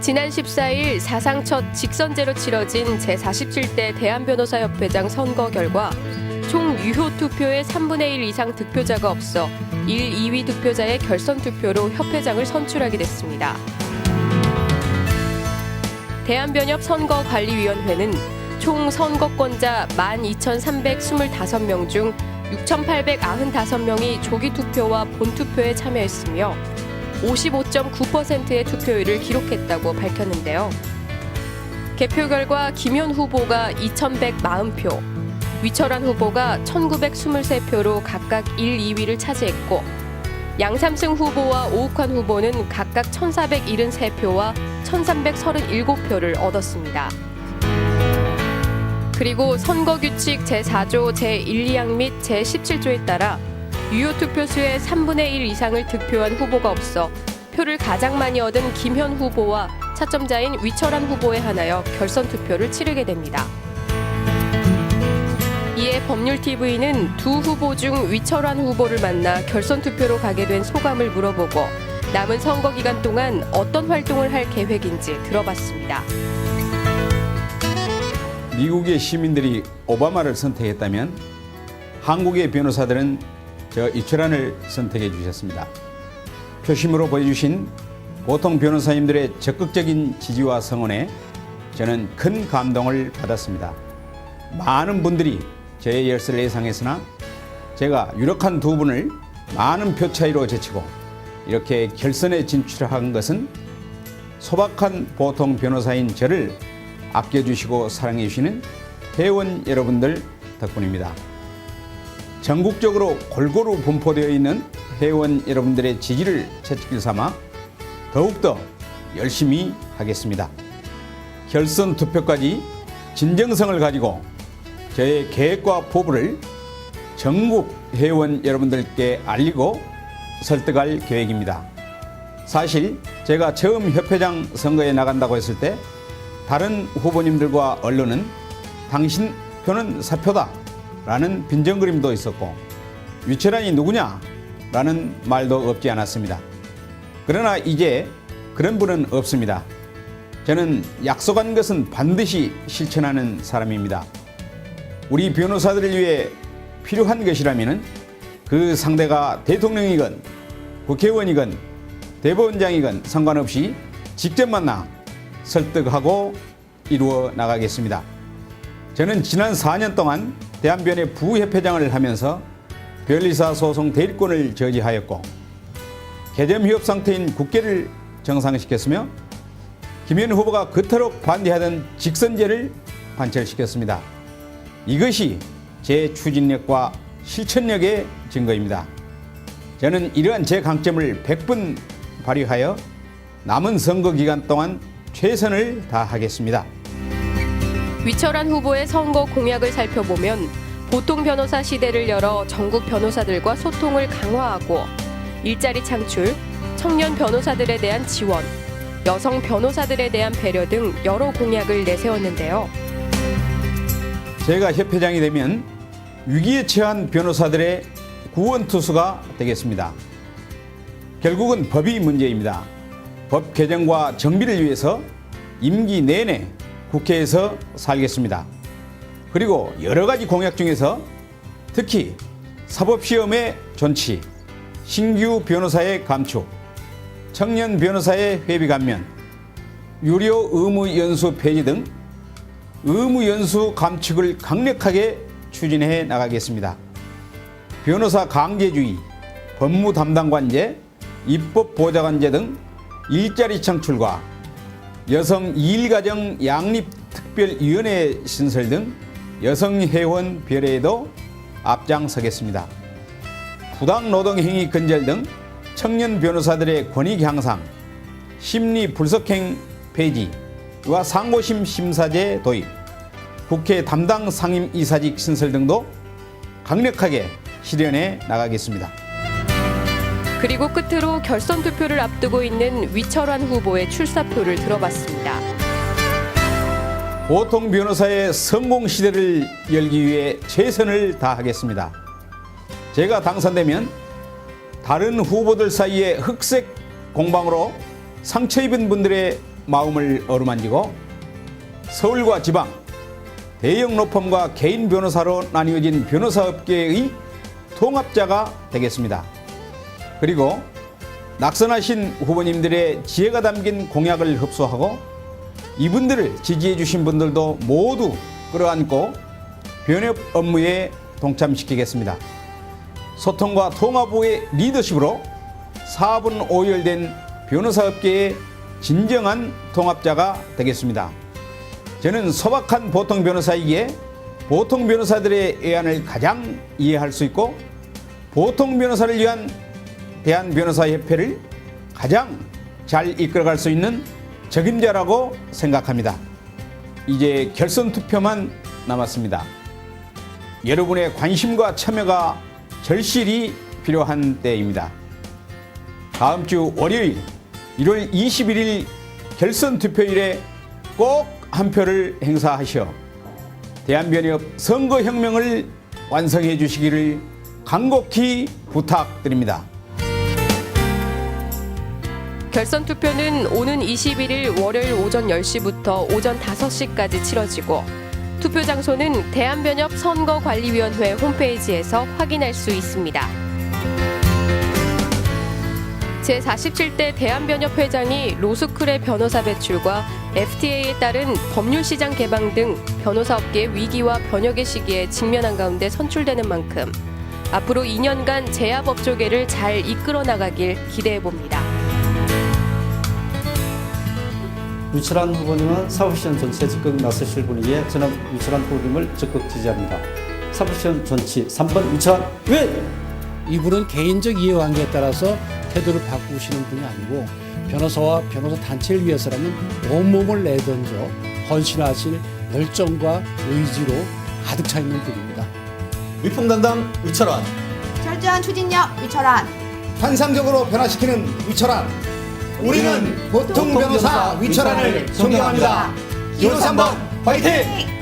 지난 14일 사상 첫 직선제로 치러진 제47대 대한변호사협회장 선거 결과 총 유효 투표의 3분의 1 이상 득표자가 없어 1, 2위 득표자의 결선 투표로 협회장을 선출하게 됐습니다. 대한변협 선거관리위원회는 총 선거권자 12,325명 중 6,895명이 조기 투표와 본투표에 참여했으며 55.9%의 투표율을 기록했다고 밝혔는데요. 개표 결과 김현 후보가 2,140표, 위철환 후보가 1,923표로 각각 1, 2위를 차지했고 양삼승 후보와 오욱환 후보는 각각 1,473표와 1,337표를 얻었습니다. 그리고 선거규칙 제4조 제1, 2항 및 제17조에 따라 유효 투표수의 3분의 1 이상을 득표한 후보가 없어 표를 가장 많이 얻은 김현 후보와 차점자인 위철환 후보에 한하여 결선 투표를 치르게 됩니다. 이에 법률TV는 두 후보 중 위철환 후보를 만나 결선 투표로 가게 된 소감을 물어보고 남은 선거 기간 동안 어떤 활동을 할 계획인지 들어봤습니다. 미국의 시민들이 오바마를 선택했다면 한국의 변호사들은 저 위철환을 선택해 주셨습니다. 표심으로 보여주신 보통 변호사님들의 적극적인 지지와 성원에 저는 큰 감동을 받았습니다. 많은 분들이 제 열세를 예상했으나 제가 유력한 두 분을 많은 표 차이로 제치고 이렇게 결선에 진출한 것은 소박한 보통 변호사인 저를 아껴주시고 사랑해 주시는 회원 여러분들 덕분입니다. 전국적으로 골고루 분포되어 있는 회원 여러분들의 지지를 채찍길 삼아 더욱더 열심히 하겠습니다. 결선 투표까지 진정성을 가지고 저의 계획과 포부를 전국 회원 여러분들께 알리고 설득할 계획입니다. 사실 제가 처음 협회장 선거에 나간다고 했을 때 다른 후보님들과 언론은 당신 표는 사표다 라는 빈정거림도 있었고 위철환이 누구냐 라는 말도 없지 않았습니다. 그러나 이제 그런 분은 없습니다. 저는 약속한 것은 반드시 실천하는 사람입니다. 우리 변호사들을 위해 필요한 것이라면 그 상대가 대통령이건 국회의원이건 대법원장이건 상관없이 직접 만나 설득하고 이루어 나가겠습니다. 저는 지난 4년 동안 대한변협 부협회장을 하면서 변리사 소송 대리권을 저지하였고 개점휴업 상태인 국회를 정상시켰으며 김현 후보가 그토록 반대하던 직선제를 관철시켰습니다. 이것이 제 추진력과 실천력의 증거입니다. 저는 이러한 제 강점을 100분 발휘하여 남은 선거 기간 동안 최선을 다하겠습니다. 위철환 후보의 선거 공약을 살펴보면 보통 변호사 시대를 열어 전국 변호사들과 소통을 강화하고 일자리 창출, 청년 변호사들에 대한 지원, 여성 변호사들에 대한 배려 등 여러 공약을 내세웠는데요. 제가 협회장이 되면 위기에 처한 변호사들의 구원투수가 되겠습니다. 결국은 법이 문제입니다. 법 개정과 정비를 위해서 임기 내내 국회에서 살겠습니다. 그리고 여러 가지 공약 중에서 특히 사법시험의 존치, 신규 변호사의 감축, 청년 변호사의 회비 감면, 유료 의무 연수 폐지 등 의무 연수 감축을 강력하게 추진해 나가겠습니다. 변호사 강제주의, 법무 담당관제, 입법 보좌관제 등 일자리 창출과 여성 일가정 양립특별위원회 신설 등 여성회원 배려에도 앞장서겠습니다. 부당노동행위 근절 등 청년 변호사들의 권익 향상, 심리 불속행 폐지와 상고심 심사제 도입, 국회 담당 상임이사직 신설 등도 강력하게 실현해 나가겠습니다. 그리고 끝으로 결선 투표를 앞두고 있는 위철환 후보의 출사표를 들어봤습니다. 보통 변호사의 성공 시대를 열기 위해 최선을 다하겠습니다. 제가 당선되면 다른 후보들 사이에 흑색 공방으로 상처 입은 분들의 마음을 어루만지고 서울과 지방, 대형 로펌과 개인 변호사로 나뉘어진 변호사업계의 통합자가 되겠습니다. 그리고 낙선하신 후보님들의 지혜가 담긴 공약을 흡수하고 이분들을 지지해 주신 분들도 모두 끌어안고 변협 업무에 동참시키겠습니다. 소통과 통합의 리더십으로 4분 5열된 변호사업계의 진정한 통합자가 되겠습니다. 저는 소박한 보통 변호사이기에 보통 변호사들의 애안을 가장 이해할 수 있고 보통 변호사를 위한 대한변호사협회를 가장 잘 이끌어갈 수 있는 적임자라고 생각합니다. 이제 결선 투표만 남았습니다. 여러분의 관심과 참여가 절실히 필요한 때입니다. 다음 주 월요일 1월 21일 결선 투표일에 꼭 한 표를 행사하시어 대한변협 선거혁명을 완성해 주시기를 간곡히 부탁드립니다. 결선 투표는 오는 21일 월요일 오전 10시부터 오전 5시까지 치러지고 투표 장소는 대한변협 선거관리위원회 홈페이지에서 확인할 수 있습니다. 제47대 대한변협 회장이 로스쿨의 변호사 배출과 FTA에 따른 법률시장 개방 등 변호사업계의 위기와 번역의 시기에 직면한 가운데 선출되는 만큼 앞으로 2년간 제야법조계를 잘 이끌어 나가길 기대해봅니다. 유철한 후보님은 사법시험 전체에 적극 나서실 분이기에 저는 유철한 후보님을 적극 지지합니다. 사법시험 전치 3번 유철한 왜? 이분은 개인적 이해관계에 따라서 태도를 바꾸시는 분이 아니고 변호사와 변호사 단체를 위해서라면 온몸을 내던져 헌신하실 열정과 의지로 가득 차 있는 분입니다. 위풍당당 위철한, 철저한 추진력 위철한, 환상적으로 변화시키는 위철한. 우리는 보통 변호사 위철한을 존경합니다. 1호 3번 화이팅!